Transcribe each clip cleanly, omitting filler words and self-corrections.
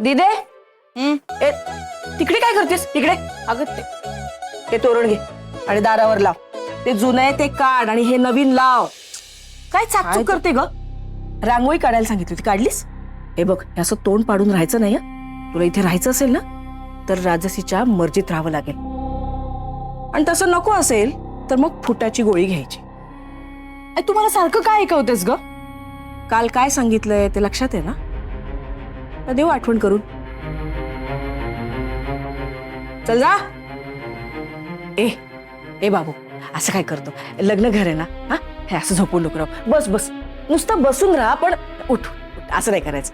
दिदे ए तिकडे काय करतेस इकडे अगं ते तोरण घे आणि दारावर लाव. ते जुनं आहे ते काढ आणि हे नवीन लाव. काय चाकचूक करते ग? रांगोळी काढायला सांगितली होती, काढलीस? हे बघ, हे असं तोंड पाडून राहायचं नाही हं. तुला इथे राहायचं असेल ना तर राजसीच्या मर्जीत राहावं लागेल. आणि तसं नको असेल तर मग फुटाची गोळी घ्यायची. तुम्हाला सारखं काय ऐकवतेस ग? काल काय सांगितलंय ते लक्षात आहे ना? तर देऊ आठवण करून. चल जा. ए बाबू, असं काय करतो? लग्न घर आहे ना, हा? हे असं झोपून नको राहू. बस बस, नुसतं बसून राहा, पण उठ. असं नाही करायचं.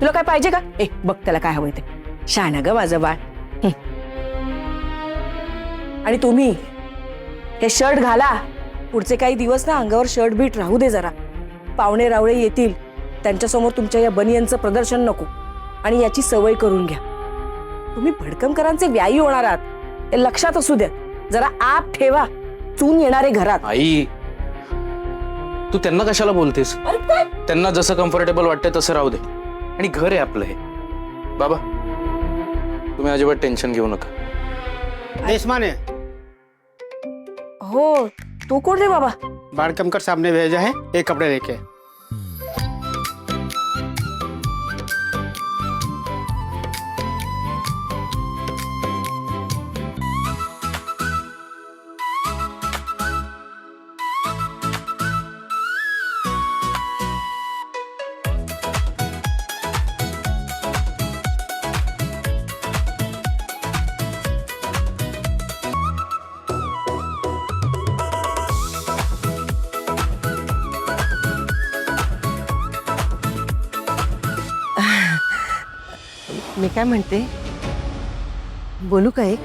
तुला काय पाहिजे का? बघ त्याला काय हवंय ते. शहाणा ग माझं बाळ. आणि तुम्ही हे शर्ट घाला. पुढचे काही दिवस ना अंगावर शर्ट बीट राहू दे जरा. पाहुणे रावळे येतील, त्यांच्यासमोर तुमच्या या बनियनचं प्रदर्शन नको. आणि याची सवय करून घ्या. तुम्ही भडकमकरांचे व्यायी होणार आहात, हे लक्षात असू द्या. जरा आप ठेवा, चून येणारे घरात. आई, तू त्यांना कशाला बोलतेस? त्यांना जसं कम्फर्टेबल वाटतंय तसं राहू दे. आणि घर आहे आपलं हे. बाबा, तुम्ही अजिबात टेन्शन घेऊ नका. देशमाने, हो, तू कोण रे बाबा? बाड़कमकर साहब ने भेजा है ये कपड़े लेके. मी काय म्हणते, बोलू का एक?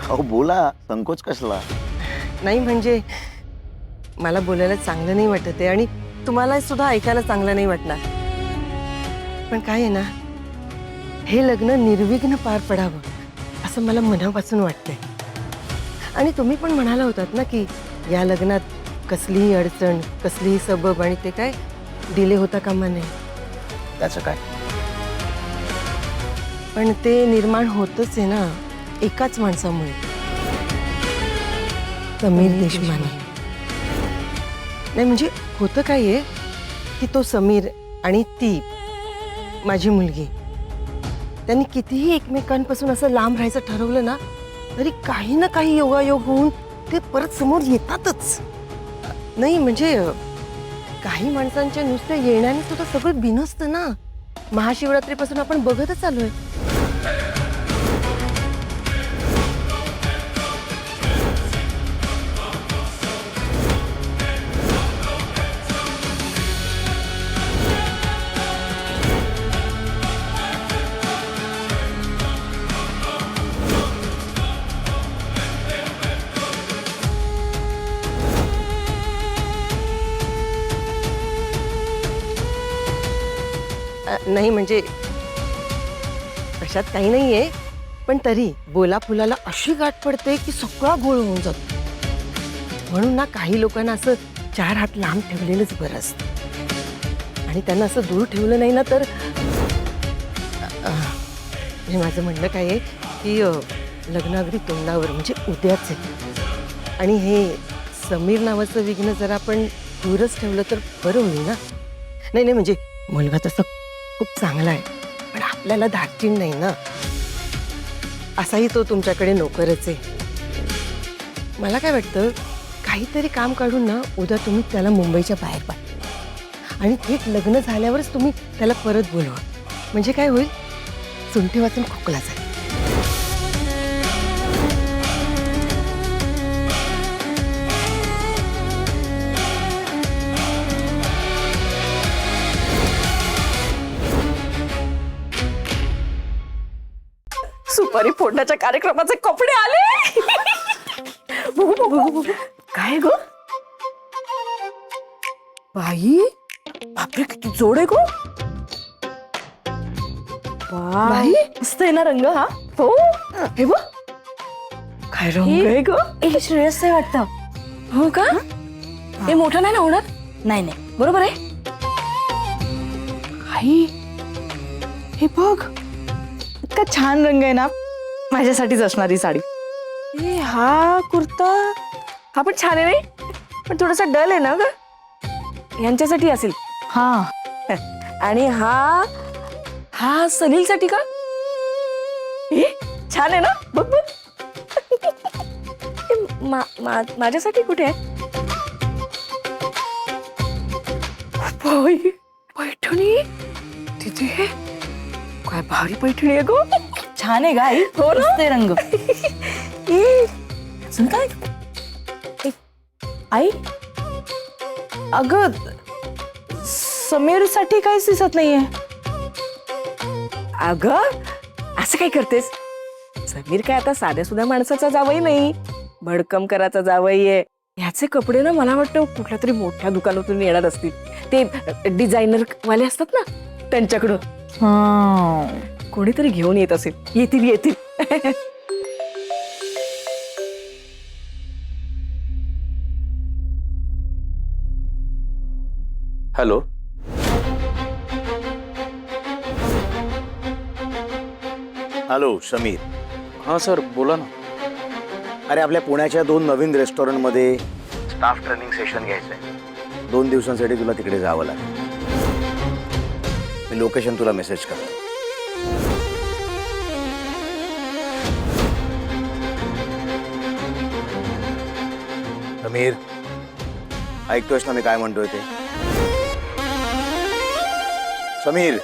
अहो बोला, संकोच कसला? नाही म्हणजे मला बोलायला चांगलं नाही वाटत आहे आणि तुम्हाला सुद्धा ऐकायला चांगलं नाही वाटणार. पण काय आहे ना, हे लग्न निर्विघ्न पार पडावं असं मला मनापासून वाटतंय. आणि तुम्ही पण म्हणाला होतात ना की या लग्नात कसलीही अडचण, कसलीही सबब आणि ते काय डिले होता कामा नये. त्याचं काय? पण ते निर्माण होतच आहे ना एकाच माणसामुळे, समीर देशमाने. नाही म्हणजे होतं काय आहे की तो समीर आणि ती माझी मुलगी, त्यांनी कितीही एकमेकांपासून असं लांब राहायचं ठरवलं ना तरी काही ना काही योगायोग होऊन ते परत समोर येतातच. नाही म्हणजे काही माणसांच्या नुसत्या येण्याने सुद्धा सगळं बिनसतं ना. महाशिवरात्रीपासून आपण बघतच आलोय. नाही म्हणजे कशात काही नाहीये, पण तरी बोला फुलाला अशी गाठ पडते की सगळा गोळ होऊन जातो. म्हणून ना काही लोकांना असं 4 हात लांब ठेवलेलंच बरं असतं. आणि त्यांना असं दूर ठेवलं नाही ना तर हे माझं म्हणणं काय आहे की लग्न अगदी तोंडावर म्हणजे उद्याच आहे. आणि हे समीर नावाचं विघ्न जर आपण दूरच ठेवलं तर बरं होईल ना. नाही नाही म्हणजे मुलगा तसा खूप चांगला आहे, पण आपल्याला धाकटीन नाही ना. असाही तो तुमच्याकडे नोकरच आहे. मला काय वाटतं, काहीतरी काम काढून ना उद्या तुम्ही त्याला मुंबईच्या बाहेर पाठवा आणि थेट लग्न झाल्यावरच तुम्ही त्याला परत बोलवा. म्हणजे काय होईल, सुंठी वाचून खोकला जाईल. सुपारी फोडण्याच्या कार्यक्रमाचे कपडे आले. बघू बघू बघू. काय ग बाई, बापरे किती जोड आहे गो. बाई मस्त आहे ना रंग हा. हो, हे बघ काय रंग आहे ग. हे श्रेयस आहे वाटतं. हो का? हे मोठं नाही ना होणार? नाही नाही बरोबर आहे. आई हे बघ, इतका छान रंग आहे ना, माझ्यासाठीच असणारी साडी. ए, हा कुर्ता हा पण छान आहे नाही, पण थोडासा डल आहे ना ग, यांच्यासाठी असेल. हा आणि हा हा सनीलसाठी का? ए, छान आहे ना, बघ बघ. ए, माझ्यासाठी कुठे आहे? बाई, पैठणी तिथे काय भारी पैठणी आहे ग. छान आहे गाई. हो ना रंग. ए, अजून काय? ए, आई अगं समीर साठी काहीच दिसत नाहीये. अगं असं काय करतेस? समीर काय आता साध्या सुद्धा माणसाचा जावई नाही, भडकम कराचा जावई आहे. ह्याचे कपडे ना मला वाटतं कुठल्या तरी मोठ्या दुकानातून येणार असतील, ते डिझायनर वाले असतात ना त्यांच्याकडून. कोणीतरी घेऊन येत असेल. येतील येतील. हॅलो. हॅलो समीर. हां सर बोला ना. अरे आपल्या पुण्याच्या 2 नवीन रेस्टॉरंटमध्ये स्टाफ ट्रेनिंग सेशन घ्यायचं आहे. 2 दिवसांसाठी तुला तिकडे जावं लागेल. मी लोकेशन तुला मेसेज करतो. समीर, ऐकतोयस ना मी काय म्हणतोय ते? समीर.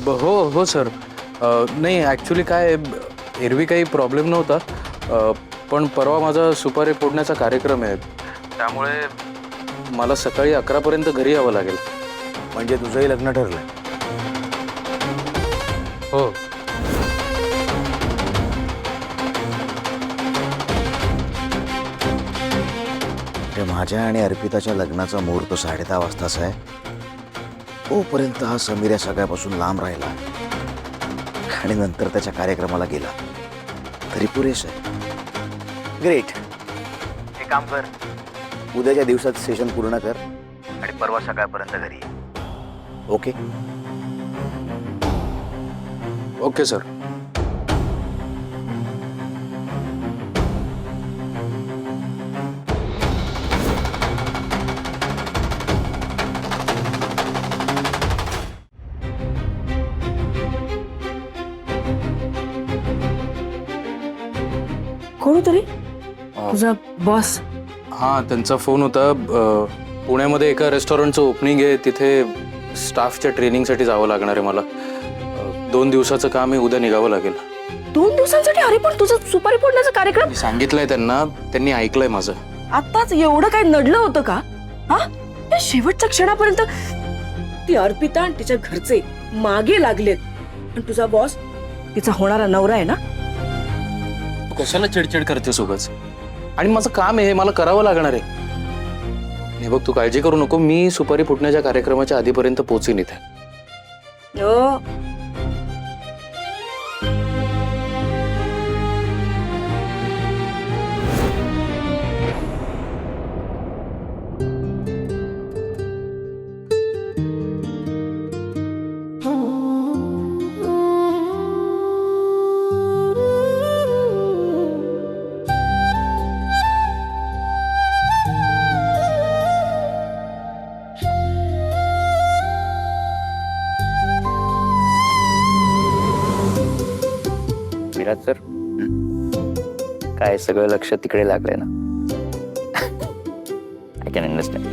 हो हो सर. नाही ॲक्च्युली काय एरवी काही प्रॉब्लेम नव्हता, पण परवा माझा सुपारी फोडण्याचा कार्यक्रम आहे, त्यामुळे मला सकाळी 11पर्यंत घरी यावं लागेल. म्हणजे तुझंही लग्न ठरलंय? हो. माझ्या आणि अर्पिताच्या लग्नाचा मुहूर्त 10:30 वाजताच आहे. तोपर्यंत हा समीर या सगळ्यापासून लांब राहिला आणि नंतर त्याच्या कार्यक्रमाला गेला तरी पुरेस आहे. ग्रेट. हे काम कर, उद्याच्या दिवसात सेशन पूर्ण कर आणि परवा सकाळपर्यंत घरी ये. ओके? Okay sir. कोणीतरी तुझा बॉस? हां त्यांचा फोन होता. पुण्यामध्ये एका रेस्टॉरंटचं ओपनिंग आहे, तिथे स्टाफच्या ट्रेनिंगसाठी जावं लागणार आहे मला. 2 दिवसाचं काम आहे, उद्या निघावं लागेल. 2 दिवसांसाठी? अरे पण तुझा सुपारी फोडण्याचा कार्यक्रम? मी सांगितलंय त्यांना, त्यांनी ऐकलंय माझं. आताच एवढं काय नडलं होतं का? हा, या शेवटच्या क्षणापर्यंत ती अर्पिता आणि तिच्या घरचे मागे लागलेत, आणि तुझा बॉस तिचा होणारा नवरा आहे ना. तू कशाला चिडचिड करतेस उगाच? आणि माझं काम आहे, मला करावं लागणार आहे. हे बघ, तू काळजी करू नको, मी सुपारी फुटण्याच्या कार्यक्रमाच्या आधीपर्यंत पोहोचीन इथे. हो. विराज सर, काय सगळं लक्ष तिकडे लागलंय ना? I can understand.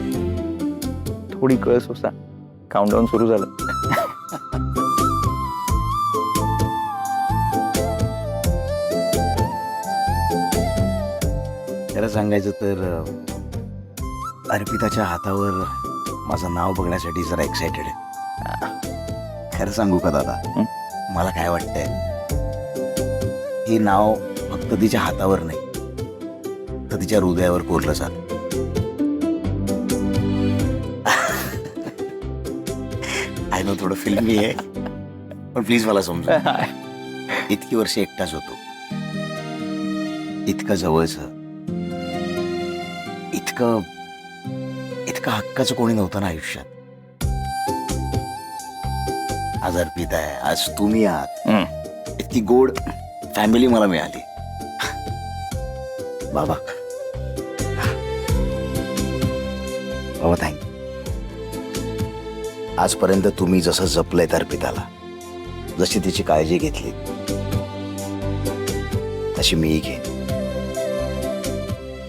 थोडी कळ सोसा. काउंटडाऊन सुरू झालं. खरं सांगायचं तर अर्पिताच्या हातावर माझं नाव बघण्यासाठी जरा एक्सायटेड आहे. खरं सांगू का दादा, मला काय वाटतंय, हे नाव फक्त तिच्या हातावर नाही तर तिच्या हृदयावर कोरलं जात. आय नो थोडं फिल्मी आहे, पण प्लीज मला समजू. इतकी वर्ष एकटाच होतो, इतकं जवळचं, इतकं हक्काचं कोणी नव्हतं ना आयुष्यात. आज अर्पिता आहे, आज तुम्ही आहात. इतकी गोड फॅमिली मला मिळाली. बाबा बाबा थँक्यू. आजपर्यंत तुम्ही जसं जपलंय अर्पिताला, जशी तिची काळजी घेतली, तशी मीही घेईन.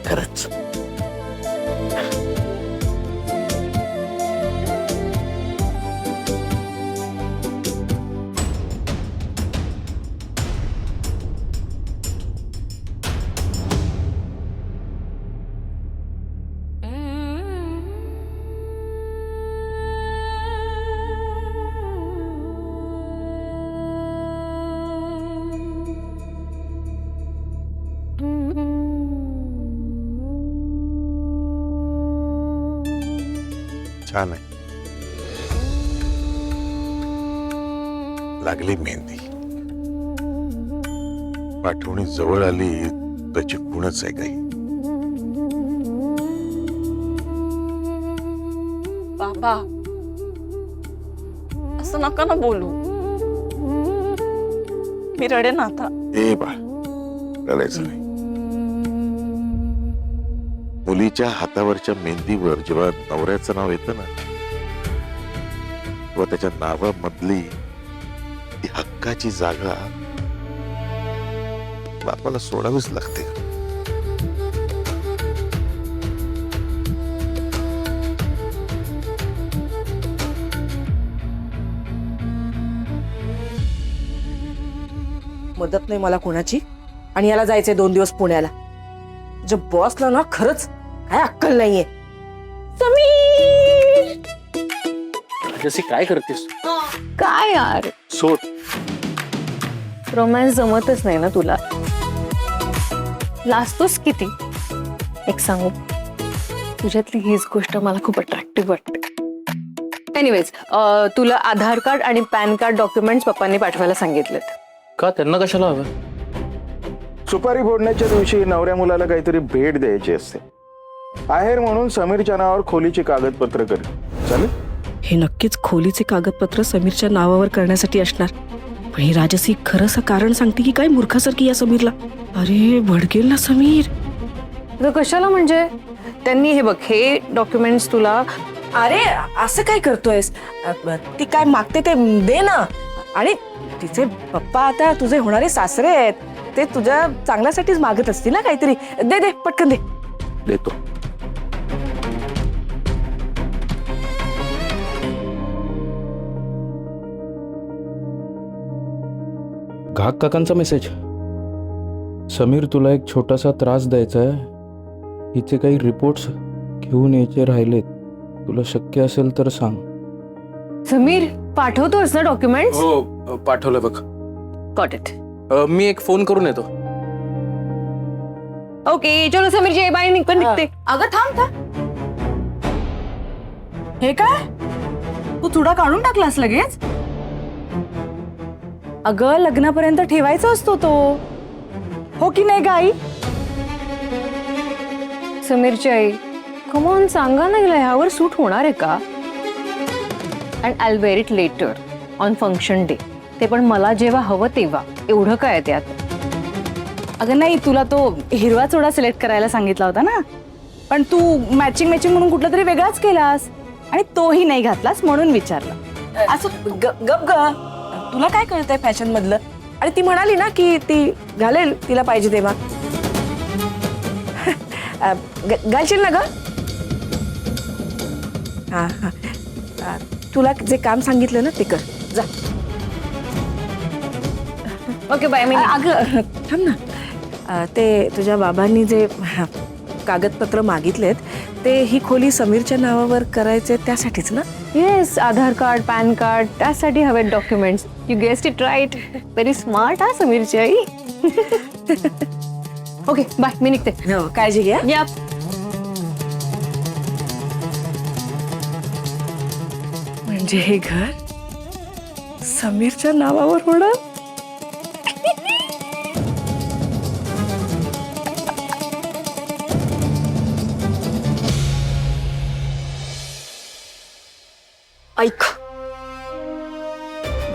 खरंच. छान आहे. लागली मेहंदी. पाठवणी जवळ आली त्याची खूणच आहे काही. बाबा असं नका ना बोलू, मी रडे ना आता. ए बा, रडायचं नाही. मुलीच्या हातावरच्या मेहंदीवर जेव्हा नवऱ्याचं नाव येतं ना, तेव्हा त्याच्या नावामधली ती हक्काची जागा बापाला सोडावीच लागते. मदत नाही मला कोणाची, आणि याला जायचंय 2 दिवस पुण्याला. जे बॉसला ना खरंच काय अक्कल नाहीये. समीर जशी काय करतेस? काय यार, सोड. रोमॅन्स जमतच नाही ना तुला. लाजतोस किती. एक सांगू, तुझ्यातली हीच गोष्ट मला खूप अट्रॅक्टिव्ह वाटते. एनिवेज, तुला आधार कार्ड आणि पॅन कार्ड डॉक्युमेंट्स पप्पांनी पाठवायला सांगितलेत. का, त्यांना कशाला हवं? सुपारी फोडण्याच्या दिवशी नवऱ्या मुलाला काहीतरी भेट द्यायची असते. आहेर म्हणून समीरच्या नावावर खोलीची कागदपत्र कर. चालेल? हे नक्कीच खोलीचे कागदपत्र समीरच्या नावावर करण्यासाठी असणार. पण ही राजसी खरंच कारण सांगते की काय मूर्खासारखी या समीरला. अरे भडकेल ना समीर. तर कशाला म्हणजे, त्यांनी हे बघ, हे डॉक्युमेंट्स तुला. अरे असं काय करतोयस, ती काय मागते ते दे ना. आणि तिचे पप्पा आता तुझे होणारे सासरे आहेत, ते तुझ्या चांगल्यासाठीच मागत असतील ना काहीतरी. दे दे पटकन दे. देतो. घाक काकांचा मेसेज. समीर, तुला एक छोटासा त्रास द्यायचा आहे. हिचे काही रिपोर्ट्स घेऊन यायचे राहिलेत. तुला शक्य असेल तर सांग. समीर, पाठवतोस ना डॉक्युमेंट्स? हो, पाठवलं बघ. Got it. मी एक फोन करून येतो. ओके, चलो समीरजी, बाय. निघते निघते. अगं थांब थांब. हे काय, तू चुडा काढून टाकलास लगेच? अगं लग्नापर्यंत ठेवायचा असतो तो, हो की नाही गाई? समीरची आई, कमॉन सांगा ना, हिला ह्यावर सूट होणार आहे का? And I wear it later on function day. ते पण मला जेव्हा हवं तेव्हा. एवढं काय आहे त्यात? अगं नाही, तुला तो हिरवा चुडा सिलेक्ट करायला सांगितला होता ना, पण तू मॅचिंग मॅचिंग म्हणून कुठला तरी वेगळाच केलास आणि तोही नाही घातलास म्हणून विचारलं. असं गप ग, तुला काय कळतंय फॅशन मधलं? आणि ती म्हणाली ना की ती घालेल तिला पाहिजे तेव्हा. घालशील ना ग? हा हा, तुला जे काम सांगितलं ना ते कर जा. Okay bye. मी अगं थांब ना, ते तुझ्या बाबांनी जे कागदपत्र मागितलेत ते ही खोली समीरच्या नावावर करायचे त्यासाठीच ना? Yes, Aadhaar card, PAN card, त्यासाठी हवेत documents. You guessed it right. Very smart हा समीरची आई. ओके बाय, मी निघते. हो, काळजी घ्या. या. म्हणजे हे घर समीरच्या नावावर होणार? ऐक,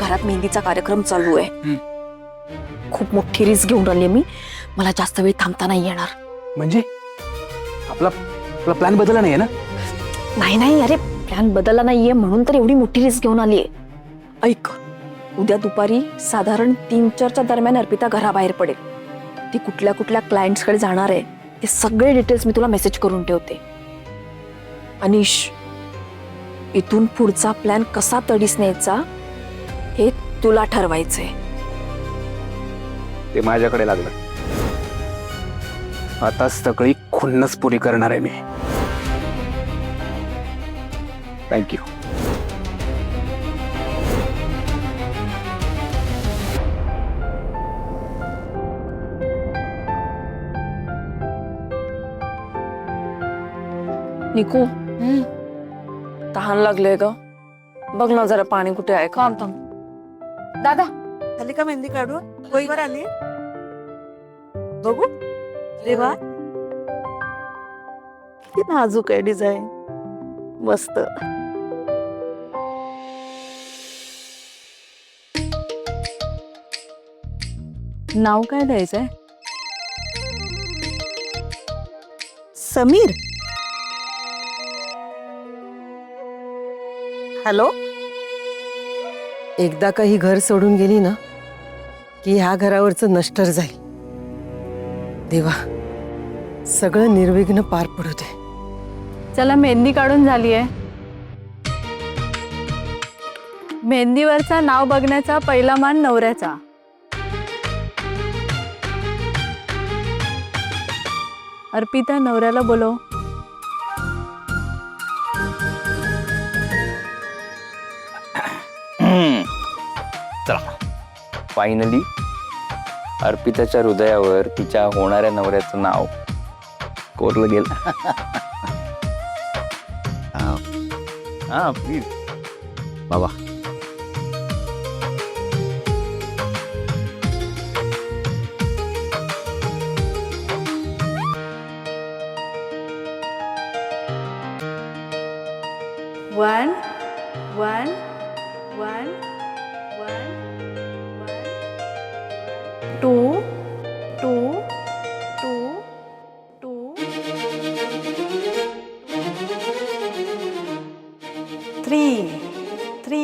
घरात मेहंदीचा कार्यक्रम चालू आहे. खूप मोठी रिस्क घेऊन राहिली मी. मला जास्त वेळ थांबता नाही येणार. म्हणजे आपला प्लॅन बदलला नाहीये ना? नाही नाही, अरे प्लॅन बदलला नाहीये म्हणून तर एवढी मोठी रिस्क घेऊन आलीये. ऐक, उद्या दुपारी साधारण 3-4च्या दरम्यान अर्पिता घराबाहेर पडेल. ती कुठल्या कुठल्या क्लायंट्सकडे जाणार आहे ते सगळे डिटेल्स मी तुला मेसेज करून ठेवते. अनिश, इथून पुढचा प्लॅन कसा तडीस न्यायचा हे तुला ठरवायचंय. ते माझ्याकडे लागलं. आता सगळी खुन्नस पुरी करणार आहे मी. थँक्यू. निकू, तहान लागले ग. बघ ना जरा पाणी कुठे आहे का. दादा, झाली का मेहंदी काढून? वहीवर आली बघू. देवा, किती नाजूक आहे डिझाईन. मस्त. नाव काय द्यायचंय? समीर. हॅलो. एकदा काही घर सोडून गेली ना की ह्या घरावरचं नष्टर जाईल. देवा, सगळं निर्विघ्न पार पडू दे. चला, मेहंदी काढून झालीये. मेहंदीवरचा नाव बघण्याचा पहिला मान नवऱ्याचा. अर्पिता, नवऱ्याला बोलव. चला, फायनली अर्पिताच्या हृदयावर तिच्या होणाऱ्या नवऱ्याचं नाव कोरलं गेलं. हा प्लीज बाबा. One one one one two two two two three three three.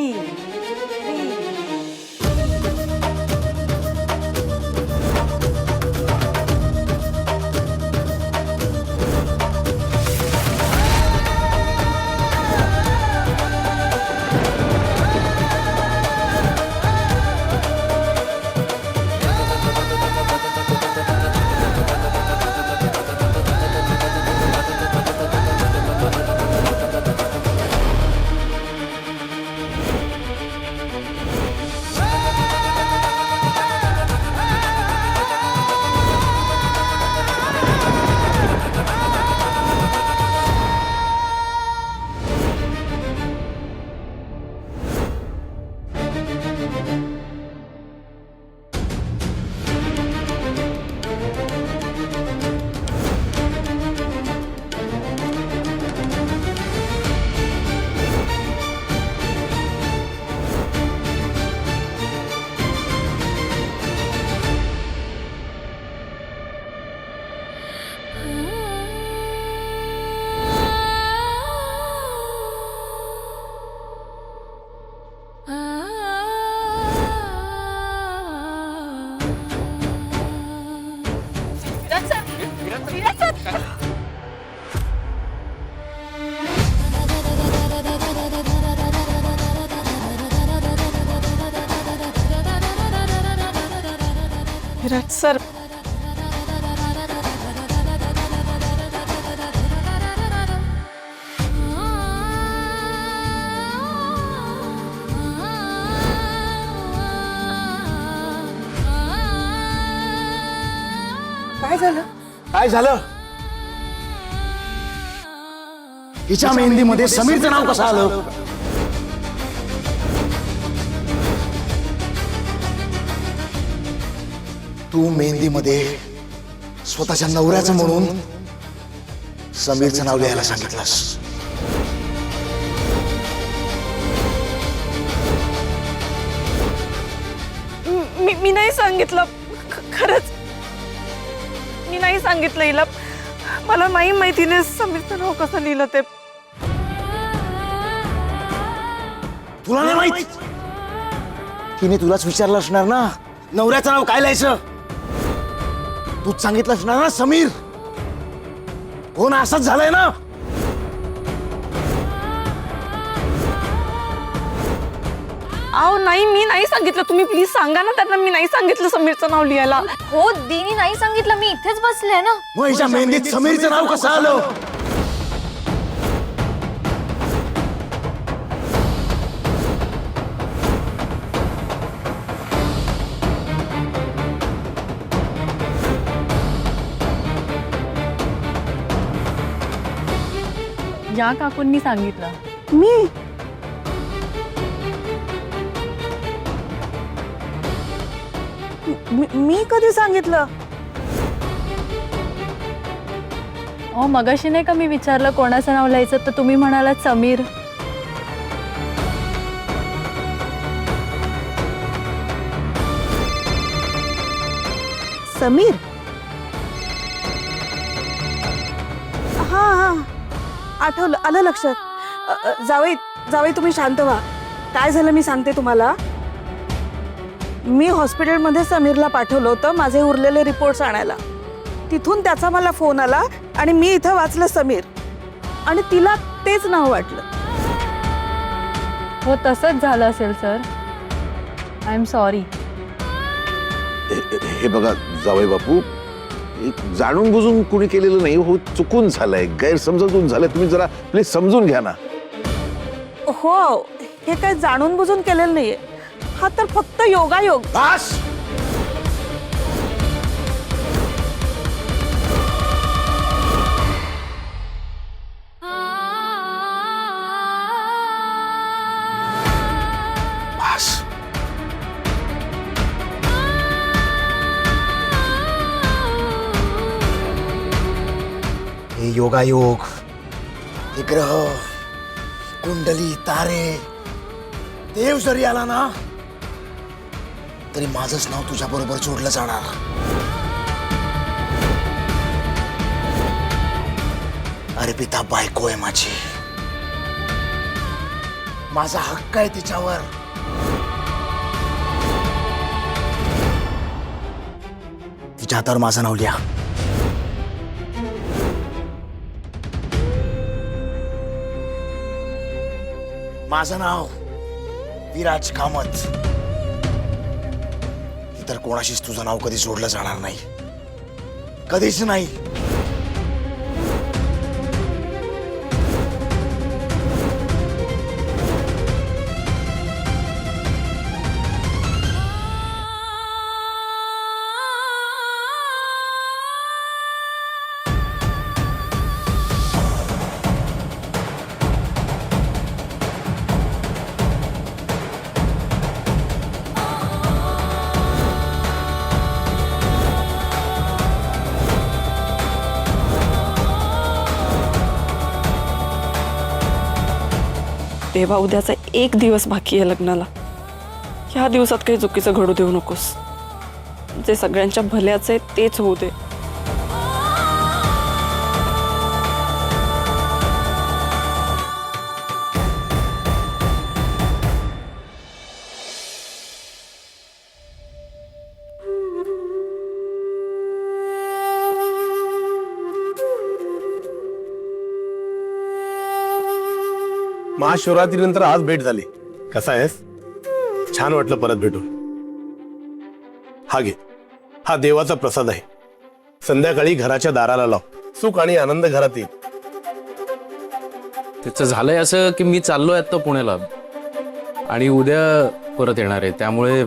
Virat sir. काय झालं? काय झालं? हिच्या मेहंदीमध्ये समीरचं नाव कसं आलं? तू मेहंदीमध्ये स्वतःच्या नवऱ्याचं म्हणून समीरचं नाव लिहायला सांगितलंस. मी नाही सांगितलं, खरंच मी नाही सांगितलं हिला. मला नाही माहितीने समीरचं नाव कसं लिहिलं ते. तुला नाही माहित? तिने तुलाच विचारलं असणार ना, नवऱ्याचं नाव काय लिहायचं? तूच सांगितलं असणार ना, समीर. हो ना, असंच झालंय ना. अहो नाही, मी नाही सांगितलं. तुम्ही प्लीज सांगा ना त्यांना मी नाही सांगितलं समीरचं नाव लिहायला. हो दीनी नाही सांगितलं, मी इथेच बसले ना. मग हिच्या मेहंदीत समीरचं नाव कसं आलं? ज्या काकूंनी सांगितलं. मी कधी सांगितलं? अहो मगाशी नाही का मी विचारलं कोणाचं नाव लिहायचं, तर तुम्ही म्हणालात समीर. समीर? हा हा, आठवलं, आलं लक्षात. जावई तुम्ही शांत व्हा. काय झालं मी सांगते तुम्हाला. मी हॉस्पिटलमध्ये समीरला पाठवलं होतं माझे उरलेले रिपोर्ट्स आणायला. तिथून त्याचा मला फोन आला आणि मी इथं वाचलं समीर, आणि तिला तेच नाव वाटलं. हो तसंच झालं असेल सर. I am sorry. हे बघा जावई बापू, जाणून बुजून कुणी केलेलं नाही हो, चुकून झालंय, गैरसमजून झालंय. तुम्ही जरा प्लीज समजून घ्या ना. हो, हे काय जाणून बुजून केलेलं नाहीये. हा तर फक्त योगायोग. बस. बस. हे योगायोग, हे ग्रह, कुंडली, तारे, देव जरी आला ना तरी माझंच नाव तुझ्या बरोबर जोडलं जाणार. अर्पिता बायको आहे माझी, माझा हक्क आहे तिच्यावर. तिच्या हातावर माझं नाव लिहा. माझं नाव विराज कामत. इतर कोणाशीच तुझं नाव कधी जोडलं जाणार नाही, कधीच नाही. देवा, उद्याचा एक दिवस बाकी आहे लग्नाला. ह्या दिवसात काही चुकीचं घडू देऊ नकोस. जे सगळ्यांच्या भल्याचं आहे तेच होऊ दे. महाशिवरात्रीनंतर आज भेट झाली. कसा आहेस? छान वाटलं परत भेटून. हा घे, हा देवाचा प्रसाद आहे. संध्याकाळी घराच्या दाराला लाव, सुख आणि आनंद घरात येईल. त्याचं झालंय असं की मी चाललोय आता पुण्याला आणि उद्या परत येणार आहे. त्यामुळे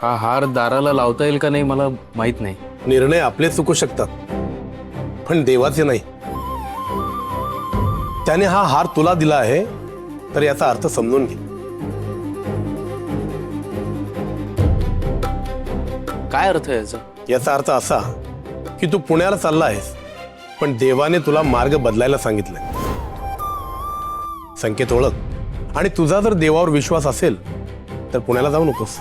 हा हार दाराला लावता येईल का नाही मला माहित नाही. निर्णय आपले चुकू शकतात, पण देवाचे नाही. त्याने हा हार तुला दिला आहे तर याचा अर्थ समजून घे. काय अर्थ आहे याचा? याचा अर्थ असा की तू पुण्याला चालला आहेस, पण देवाने तुला मार्ग बदलायला सांगितलंय. संकेत ओळख, आणि तुझा जर देवावर विश्वास असेल तर पुण्याला जाऊ नकोस.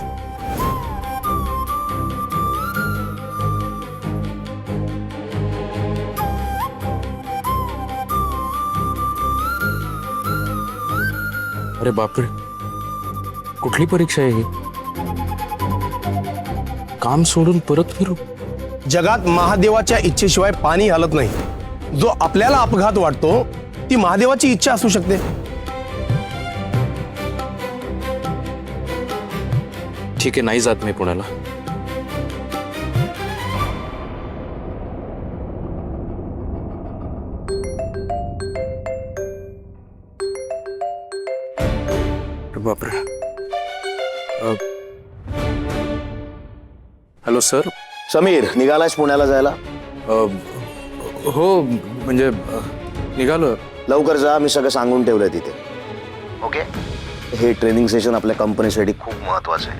अरे बापरे, कुठली परीक्षा आहे ही? काम सोडून परत फिरू? जगात महादेवाच्या इच्छेशिवाय पाणी हलत नाही. जो आपल्याला अपघात वाटतो ती महादेवाची इच्छा असू शकते. ठीक आहे, नाही जात मी पुण्याला. बापरे. Hello sir. समीर, निघालायस पुण्याला जायला? हो म्हणजे निघालो. लवकर जा, मी सगळं सांगून ठेवलंय तिथे. ओके. हे ट्रेनिंग सेशन आपल्या कंपनीसाठी खूप महत्वाचं आहे.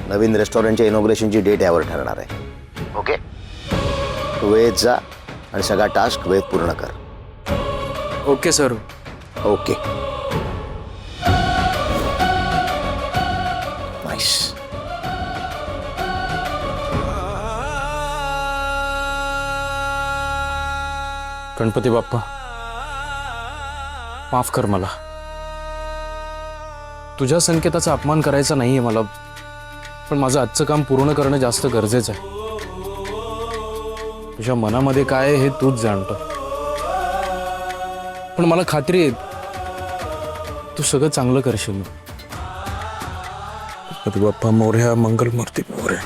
नवीन रेस्टॉरंटच्या इनॉग्रेशनची डेट यावर ठरणार आहे. ओके. तू वेळेत जा आणि सगळा टास्क वेळेत पूर्ण कर. Okay sir. Okay. Nice. Ganpati Bappa, माफ कर मला. तुझ्या संकेताचा अपमान करायचा नाहीये मला, पण माझं आजचं काम पूर्ण करणं जास्त गरजेचं आहे. तुझ्या मनामध्ये काय आहे हे तूच जाणतो, पण मला खात्री आहे तू सगळं चांगलं करशील. गणपती बाप्पा मोरया, मंगलमूर्ती मोरया.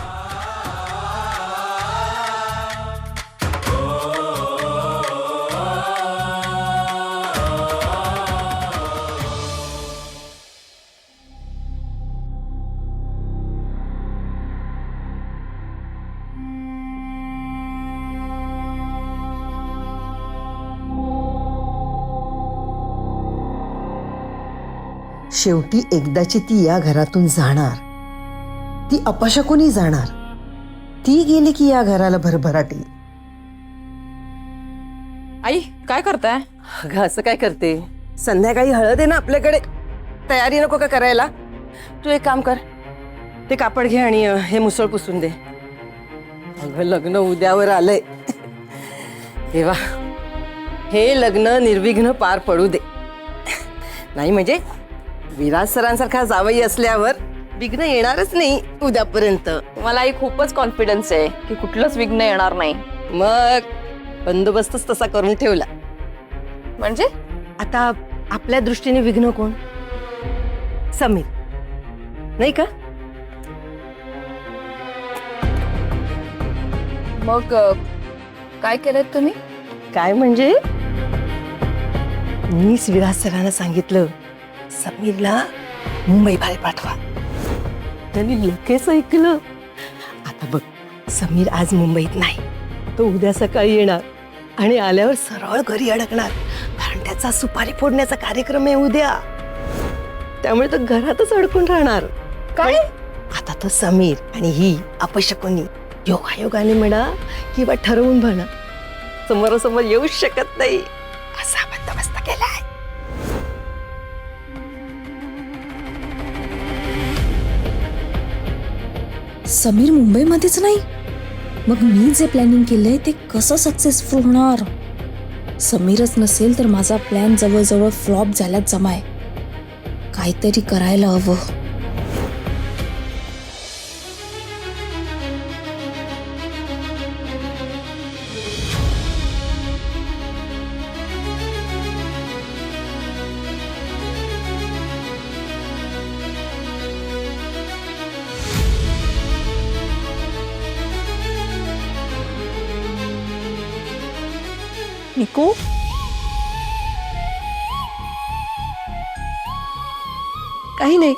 शेवटी एकदाची ती या घरातून जाणार, ती अपशकुनी जाणार. ती गेली की या घराला भरभराट येईल. आई काय करताय? अगं असं काय करते, संध्याकाळी हळद आहे ना आपल्याकडे, तयारी नको का करायला? तू एक काम कर, ते कापड घे आणि हे मुसळ पुसून दे. अगं लग्न उद्यावर आलंय. देवा, हे लग्न निर्विघ्न पार पडू दे. नाही म्हणजे विराज सरांसारखा जावई असल्यावर विघ्न येणारच नाही उद्यापर्यंत. मला आई खूपच कॉन्फिडन्स आहे की कुठलंच विघ्न येणार नाही. मग बंदोबस्तच तसा करून ठेवला. म्हणजे आता आपल्या दृष्टीने विघ्न कोण? समीर, नाही का? मग काय केलं तुम्ही? काय म्हणजे मीच विराज सरांना सांगितलं समीरला मुंबई बाहेर पाठवा. त्यांनी लगेच ऐकलं. आता बघ, समीर आज मुंबईत नाही, तो उद्या सकाळी येणार आणि आल्यावर सरळ घरी अडकणार, कारण त्याचा सुपारी फोडण्याचा कार्यक्रम आहे उद्या. त्यामुळे तो घरातच अडकून राहणार. काय? आता तो समीर आणि ही अपशकुनी योगायोगाने म्हणा किंवा ठरवून म्हणा समोरासमोर येऊ शकत नाही, असा बंदोबस्त केलाय. समीर मुंबईमध्येच नाही, मग मी जे प्लॅनिंग केलंय ते कसं सक्सेसफुल होणार? समीरच नसेल तर माझा प्लॅन जवळजवळ फ्लॉप झाल्यात जमाय. काहीतरी करायला हवं. निकू, काही नाही.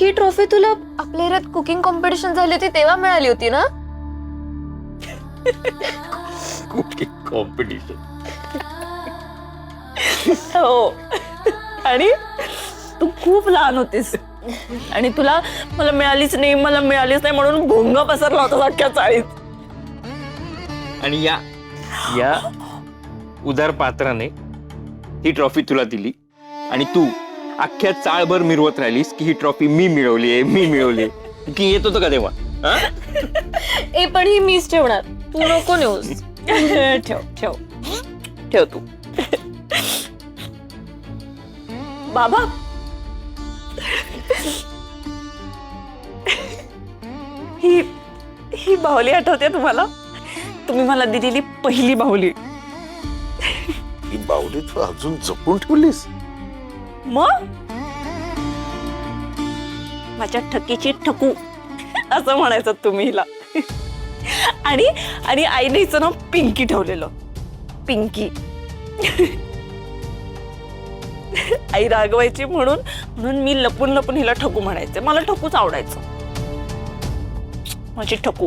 ही ट्रॉफी तुला आपल्या एरियात कुकिंग कॉम्पिटिशन झाली होती तेव्हा मिळाली होती ना? कॉम्पिटिशन. हो. आणि तू खूप लहान होतीस आणि तुला मला मिळालीच नाही म्हणून भोंग पसरला होता अख्ख्या चाळीत. आणि या उदार पात्राने ही ट्रॉफी तुला दिली आणि तू अख्ख्या चाळभर मिरवत राहिलीस की ही ट्रॉफी मी मिळवली की येत होतं का तेव्हा? ए पण ही मीच ठेवणार, तू नको नेऊस. ठेव तू. बाबा ही बाहुली आठवते तुम्हाला? तुम्ही मला दिलेली पहिली बाहुली. ही बावली तू अजून जपून ठेवलीस? मग माझ्या ठकीची ठकू असं म्हणायचं तुम्ही हिला. आणि आईने हिचं नाव पिंकी ठेवलेलं. पिंकी. आई रागवायची म्हणून मी लपून हिला ठकू म्हणायचे. मला ठकूच आवडायचं. माझी ठकू.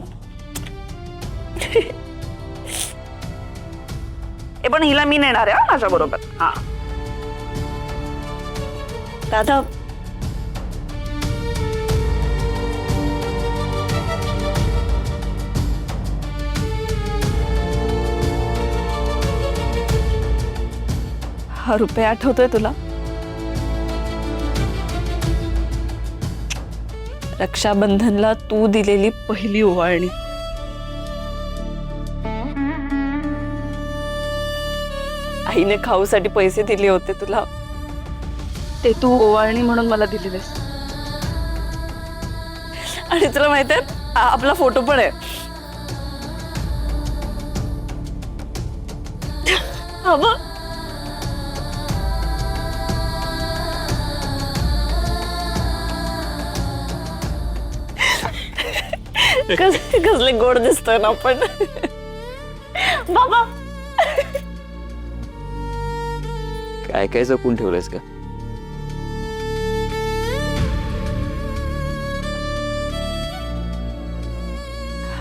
पण हिला मी नेणार आहे माझ्या बरोबर. हा दादा, हा रुपये आठवतोय तुला? रक्षाबंधनला तू दिलेली पहिली ओवाळणी. आईने खाऊसाठी पैसे दिले होते तुला, ते तू ओवाळणी म्हणून मला दिलेस. आणि तुला माहित आहे आपला फोटो पण आहे. हा बघ. कसले गोड दिसतोय ना आपण. बाबा काय काय जपून ठेवलंयस का?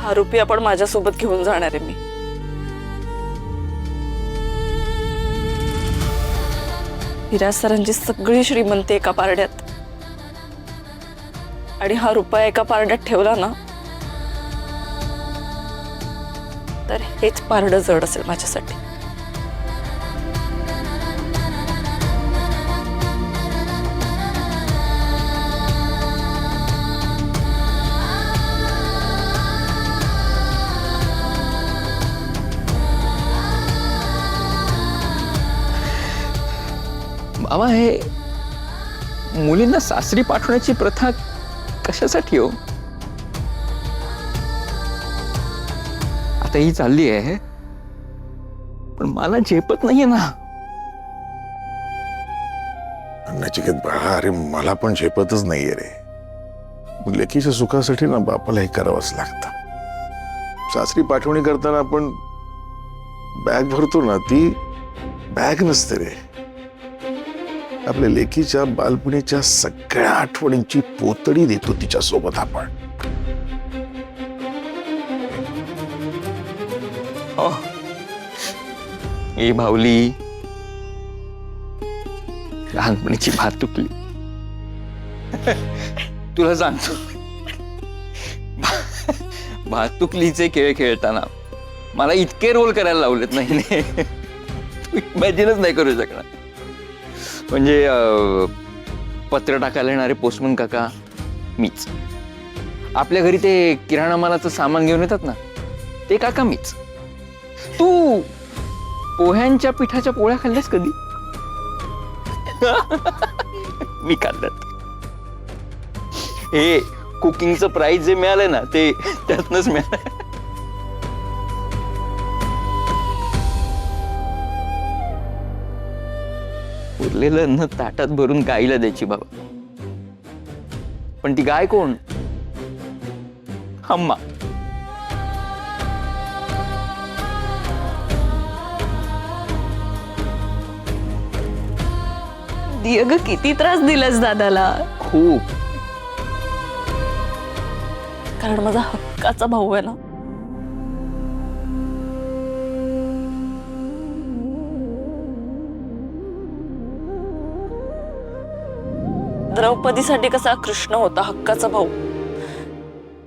हा रुपया पण माझ्यासोबत घेऊन जाणार आहे मी. विराज सरांची सगळी श्रीमंती एका पारड्यात आणि हा रुपया एका पारड्यात ठेवला ना तर हेच पारडं जड असेल माझ्यासाठी. बाबा, हे मुलींना सासरी पाठवण्याची प्रथा कशासाठी हो? आता ही चालली आहे पण मला झेपत नाहीये ना. नचिकेत बाळा, अरे मला पण झेपतच नाहीये रे. लेकीच्या सुखासाठी ना बापाला हे करावंच लागतं. सासरी पाठवणी करताना आपण बॅग भरतो ना, ती बॅग नसते रे. आपल्या लेकीच्या बालपणीच्या सगळ्या आठवणींची पोतडी देतो तिच्या सोबत आपण. ही भावली लहानपणीची भातुकली. तुला सांगतो, भातुकलीचे खेळ खेळताना मला इतके रोल करायला लावलेत नाही, तू इमॅजिनच नाही करू शकणार. म्हणजे पत्र टाकायला येणारे पोस्टमन काका मीच. आपल्या घरी ते किराणा मालाचं सामान घेऊन येतात ना, ते काका मीच. तू पोह्यांच्या पिठाच्या पोळ्या खाल्ल्यास कधी? मी खाल्ल्यात. हे कुकिंगचं प्राइज जे मिळालंय ना, ते त्यातनच मिळालं. उरलेलं अन्न ताटात भरून गाईला द्यायची बाबा. पण ती गाय कोण? अम्मा. दियग किती त्रास दिलास दादाला. खूप. कारण माझा हक्काचा भाऊ आहे ना. द्रौपदीसाठी कसा कृष्ण होता हक्काचा भाऊ,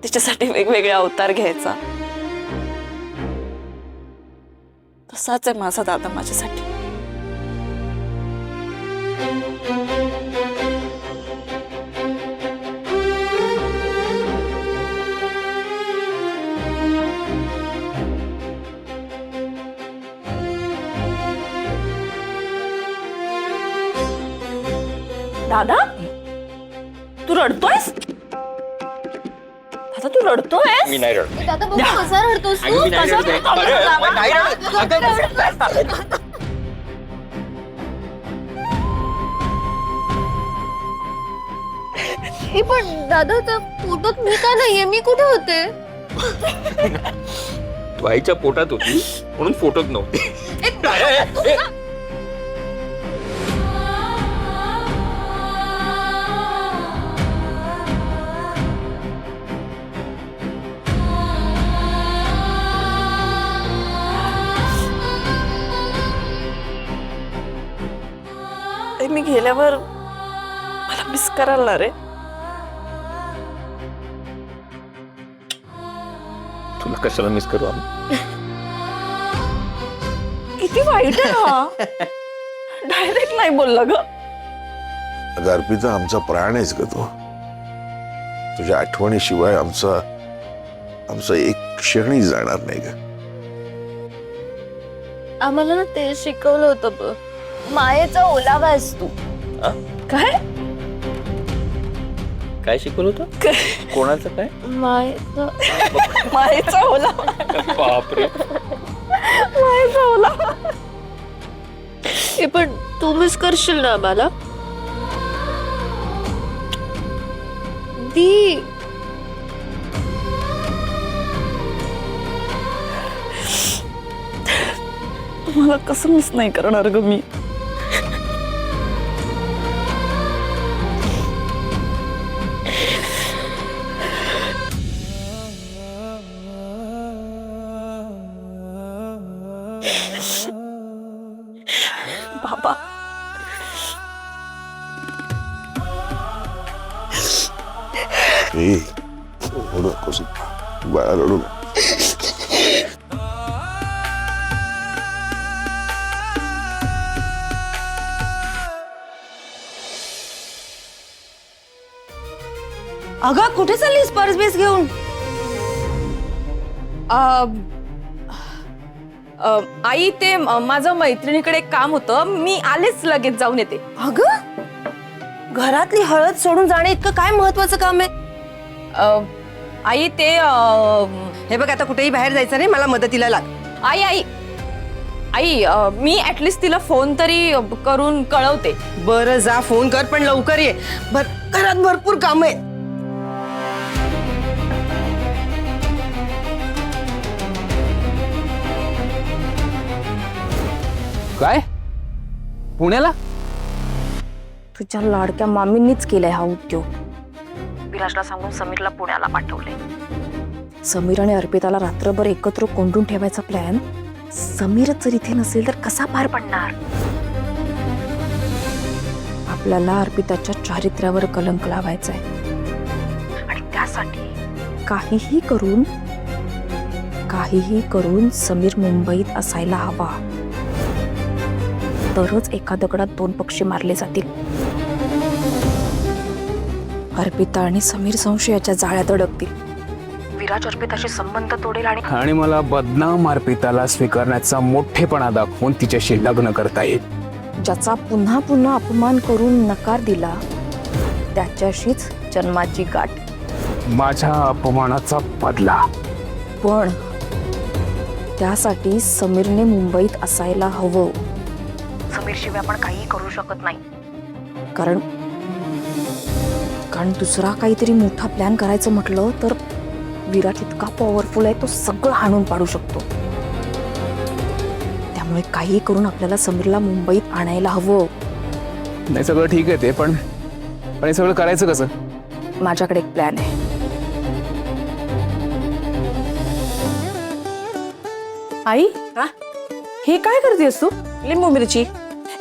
तिच्यासाठी वेगवेगळे अवतार घ्यायचा, तसाच आहे माझा दादा माझ्यासाठी. दादा तू रडतोयस? दादा तू रडतोयस? मी नाही रडत. दादा बघ कसा रडतोस तू? मी नाही कसा रडत. रडतोस? अरे, मी नाही रडत. हे पण दादा त्या फोटोत मी का नाहीये? मी कुठे होते? तू आईच्या पोटात होती म्हणून फोटोत नव्हती. मी गेल्यावर मला मिस करायला रे. तुला कशाला मिस करू आम्ही? किती वाईट आहे हा. डायरेक्ट नाही बोलला ग. अगं अर्पिता, आमचा प्राण आहेस ग तू. तुझ्या आठवणीशिवाय आमचा एक क्षणही जाणार नाही ग. आम्हाला ना ते शिकवलं होतं बघ, मायेचा ओलावा आहेस तू. काय काय शिकवलं होतं? कोणाचं काय? मायेचा मायेचा ओला. बापरे. मायेचा ओला. हे पण तू मिस करशील ना आम्हाला? दी तुम्हाला कसं मिस नाही करणार ग मी. बाबा रडू नकोस बाळा, रडू नको. अगं कुठे चाललीस पर्स बीस घेऊन? आई ते माझं मैत्रिणीकडे काम होतं, मी आलेच लगेच जाऊन येते. अगं घरातली हळद सोडून जाणे इतकं काय महत्वाचं काम आहे? आई ते हे बघ, आता कुठेही बाहेर जायचं नाही, मला मदतीला लाग. आई आई आई मी ऍटलिस्ट तिला फोन तरी करून कळवते. बरं जा फोन कर, पण लवकर ये. घरात भरपूर काम आहे. काय पुण्याला? तुझ्या लाडक्या मामींनीच केलाय हा उद्योग. विराजला सांगून समीरला पुण्याला पाठवले. समीर आणि अर्पिताला रात्रभर एकत्र कोंडून ठेवायचा प्लॅन समीरच जर इथे नसेल तर कसा पार पडणार? आपल्याला अर्पिताच्या चारित्र्यावर कलंक लावायचा आहे आणि त्यासाठी काहीही करून समीर मुंबईत असायला हवा. तरच एका दगडात दोन पक्षी मारले जातील. अर्पिता आणि समीर संशयाच्या जाळ्यात अडकतील. विराज अर्पिताशी संबंध तोडेल आणि मला बदनाम अर्पिताला स्वीकारण्याचा मोठेपणा दाखवून तिच्याशी लग्न करता येईल. ज्याचा पुन्हा पुन्हा अपमान करून नकार दिला त्याच्याशीच जन्माची गाठ. माझ्या अपमानाचा बदला. पण त्यासाठी समीरने मुंबईत असायला हवं. समीरशिवाय आपण काही करू शकत नाही. कारण दुसरा काहीतरी मोठा प्लॅन करायचं म्हटलं तर विराट इतका पॉवरफुल आहे, तो सगळं हाणून पाडू शकतो. त्यामुळे काही करून आपल्याला समीरला मुंबईत आणायला हवं. नाही सगळं ठीक आहे ते, पण हे सगळं करायचं कसं? माझ्याकडे एक प्लॅन आहे. आई हे काय करतेस तू? लिंबू मिरची.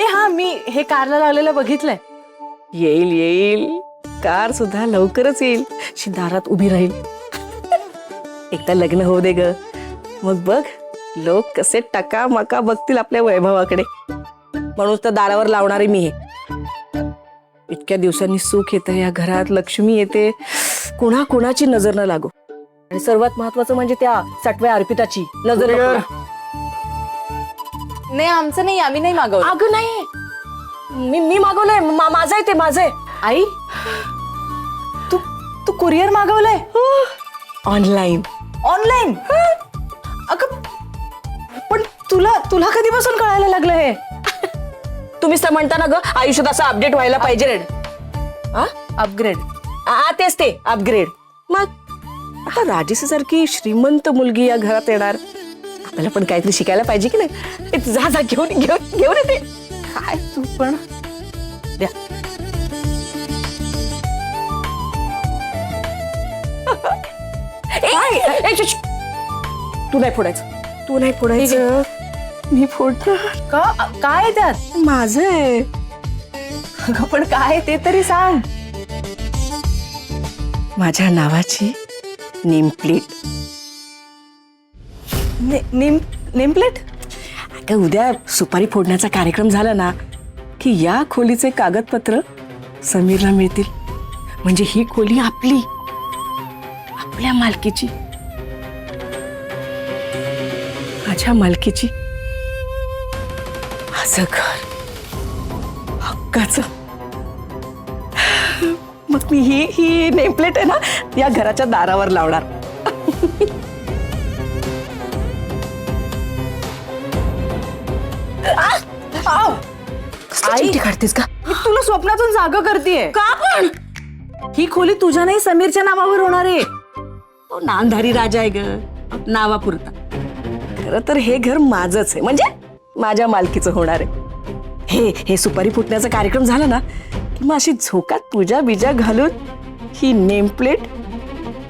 ए हा, मी हे कारला लावलेलं बघितलंय. येईल येईल, कार सुद्धा लवकरच येईल. दारात उभी राहील. एकदा लग्न होऊ दे ग, मग बघ लोक कसे टका मका बघतील आपल्या वैभवाकडे. म्हणून तर दारावर लावणारे मी हे. इतक्या दिवसांनी सुख येतं या घरात, लक्ष्मी येते, कोणाची नजर न लागो. आणि सर्वात महत्वाचं म्हणजे त्या सटव्या अर्पिताची नजर नको. नाही आमचं नाही, आम्ही नाही मागवलं. अगं नाही, मी मागवलंय. माझं आहे ते, माझं आहे. आई तू कुरिअर मागवलंय? ऑनलाईन. अगं पण तुला कधीपासून कळायला लागलं हे? तुम्हीच तर म्हणता ना ग, आयुष्यात असं अपडेट व्हायला पाहिजे. अपग्रेड. तेच ते अपग्रेड. मग आता राजेश सारखी श्रीमंत मुलगी या घरात येणार, आपल्याला पण काहीतरी शिकायला पाहिजे की नाही? जा घेऊन येते. काय तू पण द्या. तू नाही फोडायचं. मी फोडतो का? काय त्यात? माझं आहे. अगं पण काय ते तरी सांग. माझ्या नावाची नेमप्लेट. नेमप्लेट. अगं उद्या सुपारी फोडण्याचा कार्यक्रम झाला ना की या खोलीचे कागदपत्र समीरला मिळतील. म्हणजे ही खोली आपल्या मालकीची, माझ्या मालकीची. माझं घर हक्काचं. मग मी ही नेमप्लेट आहे ना या घराच्या दारावर लावणार. आई काढतेस का? मी तुला स्वप्नातून जागा करतेय का? पण ही खोली तुझ्या नाही समीरच्या नावावर होणार आहे. तो नांधारी राजा आहे ग, नावापुरता. खरं तर हे घर माझंच आहे, म्हणजे माझ्या मालकीचं होणार आहे. हे सुपारी फुटण्याचा कार्यक्रम झाला ना की मग अशी झोकात पूजा बिजा घालून ही नेमप्लेट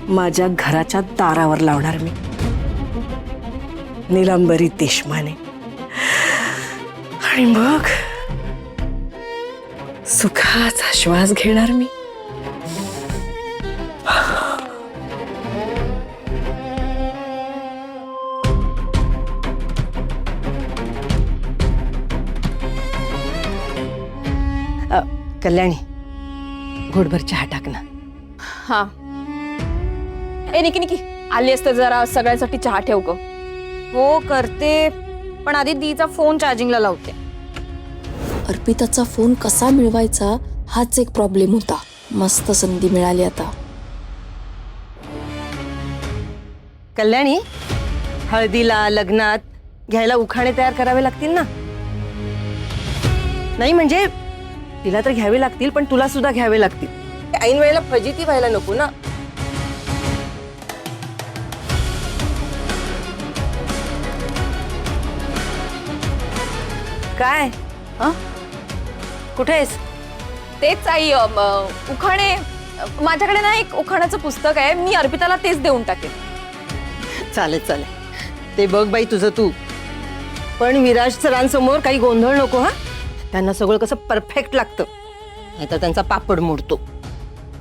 माझ्या घराच्या दारावर लावणार मी. नीलांबरी देशमाने. आणि मग सुखाचा श्वास घेणार मी. कल्याणी, घोटभर चहा टाक ना. हा. निकी आली असते जरा सगळ्यांसाठी चहा ठेव ग. हो करते, पण आधी दीचा फोन चार्जिंगला लावते. अर्पिताचा फोन कसा मिळवायचा हाच एक प्रॉब्लेम होता. मस्त संधी मिळाली आता. कल्याणी, हळदीला लग्नात घ्यायला उखाणे तयार करावे लागतील ना? नाही म्हणजे तिला तर घ्यावे लागतील, पण तुला सुद्धा घ्यावे लागतील. ऐन वेळेला फजिती व्हायला नको ना. काय कुठे आहेस? तेच आई, उखाणे. माझ्याकडे ना एक उखाण्याचं पुस्तक आहे, मी अर्पिताला तेच देऊन टाकेन. चालेल. ते बघ बाई तुझं तू. पण विराज सरांसमोर काही गोंधळ नको हा. त्यांना सगळं कसं परफेक्ट लागतं, नाहीतर त्यांचा पापड मोडतो.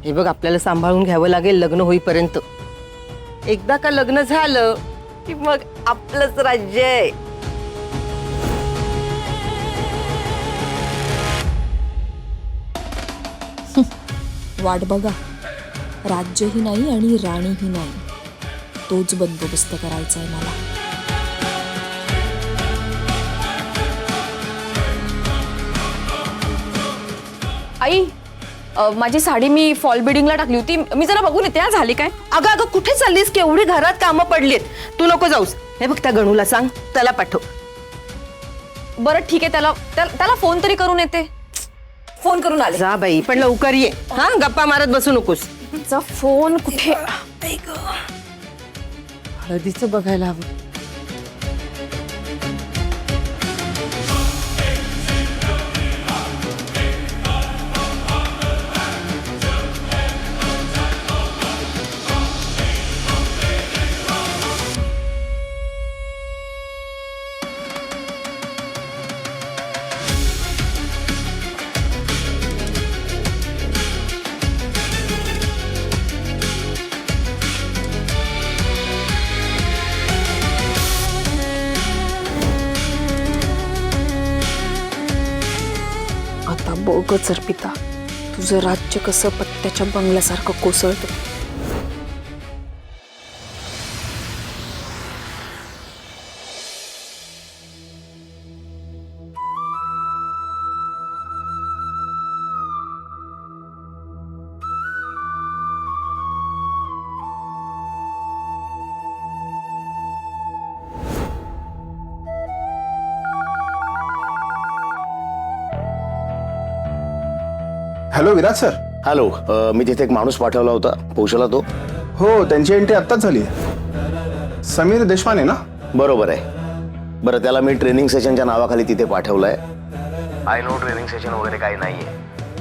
हे बघ आपल्याला सांभाळून घ्यावं लागेल लग्न होईपर्यंत. एकदा का लग्न झालं की मग आपलंच राज्य आहे. वाट बघा, राज्यही नाही आणि राणीही नाही, तोच बंदोबस्त करायचा आहे मला. आई, माझी साडी मी फॉल बिडिंगला टाकली होती, मी जरा बघून येते झाली काय. अगं कुठे चाललीस? केवढी घरात कामं पडलीत. तू नको जाऊस. हे बघ त्या गणूला सांग, त्याला पाठव. बरं ठीक आहे, त्याला फोन तरी करून येते. फोन करून आले. जा बाई, पण लवकर ये हा. गप्पा मारत बसू नकोस. फोन कुठे? हळदीचं बघायला हवं. बघच अर्पिता, तुझं राज्य कसं पत्त्याच्या बंगल्यासारखं कोसळतं. Hello Viraj sir. हॅलो, मी तिथे एक माणूस पाठवला होता, पोहोचला तो? हो, त्यांची एंट्री आत्ताच झाली. समीर देशपांडे ना? बरोबर आहे. बरं, त्याला मी ट्रेनिंग सेशनच्या नावाखाली तिथे पाठवलंय. आय नो ट्रेनिंग सेशन वगैरे काही नाहीये.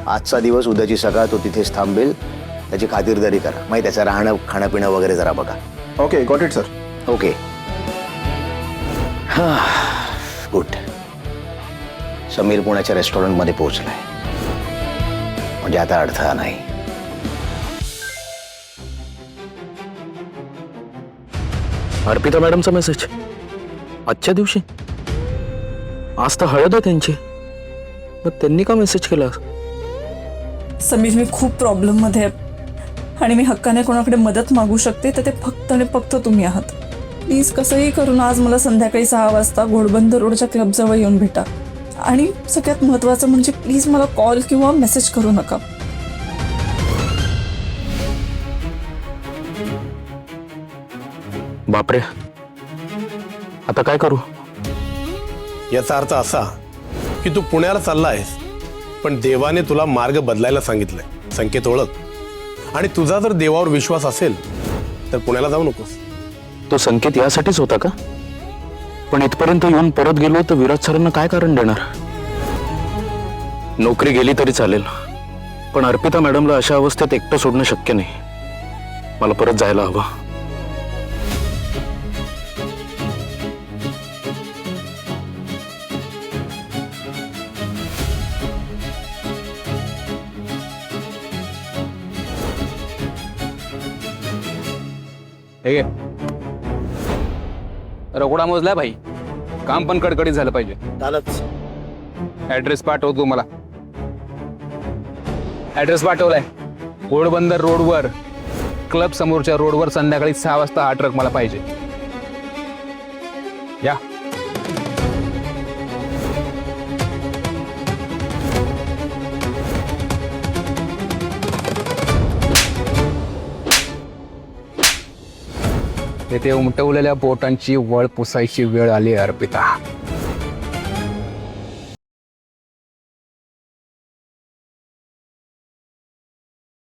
आजचा दिवस, उद्याची सकाळ तो तिथेच थांबेल. त्याची खातिरदारी करा. माहिती त्याचं राहणं खाणंपिणं वगैरे जरा बघा. Okay, got it sir. Okay. Good. Sameer पुण्याच्या रेस्टॉरंटमध्ये पोहोचलाय, म्हणजे आता अडथळा नाही. अर्पिता मॅडमचा मेसेज आजच्या दिवशी? आज तर हळद आहे त्यांची, मग त्यांनी का मेसेज केला? समीर, मी खूप प्रॉब्लेम मध्ये आहे आणि मी हक्काने कोणाकडे मदत मागू शकते तर ते फक्त आणि फक्त तुम्ही आहात. प्लीज कसंही करून आज मला संध्याकाळी 6 वाजता घोडबंदर रोडच्या क्लबजवळ येऊन भेटा. आणि सगळ्यात महत्त्वाचं म्हणजे प्लीज मला कॉल किंवा मेसेज करू नका. बापरे, आता काय करू? याचा अर्थ असा की तू पुण्याला चालला आहेस, पण देवाने तुला मार्ग बदलायला सांगितलंय. संकेत ओळख. आणि तुझा जर देवावर विश्वास असेल तर पुण्याला जाऊ नकोस. तो संकेत यासाठीच होता का? पण इथपर्यंत येऊन परत गेलो तर विराज सरांना काय कारण देणार? नोकरी गेली तरी चालेल, पण अर्पिता मॅडमला अशा अवस्थेत एकटं सोडणं शक्य नाही. मला परत जायला हवं. रगोडा मोजलाय भाई, काम पण कडकडीत झालं पाहिजे. झालंच. ऍड्रेस पाठवतो मला. ऍड्रेस पाठवलाय. घोडबंदर रोडवर, क्लब समोरच्या रोडवर संध्याकाळी 6 वाजता हा ट्रक मला पाहिजे. या. तेथे उमटवलेल्या बोटांची वळ पुसायची वेळ आली अर्पिता.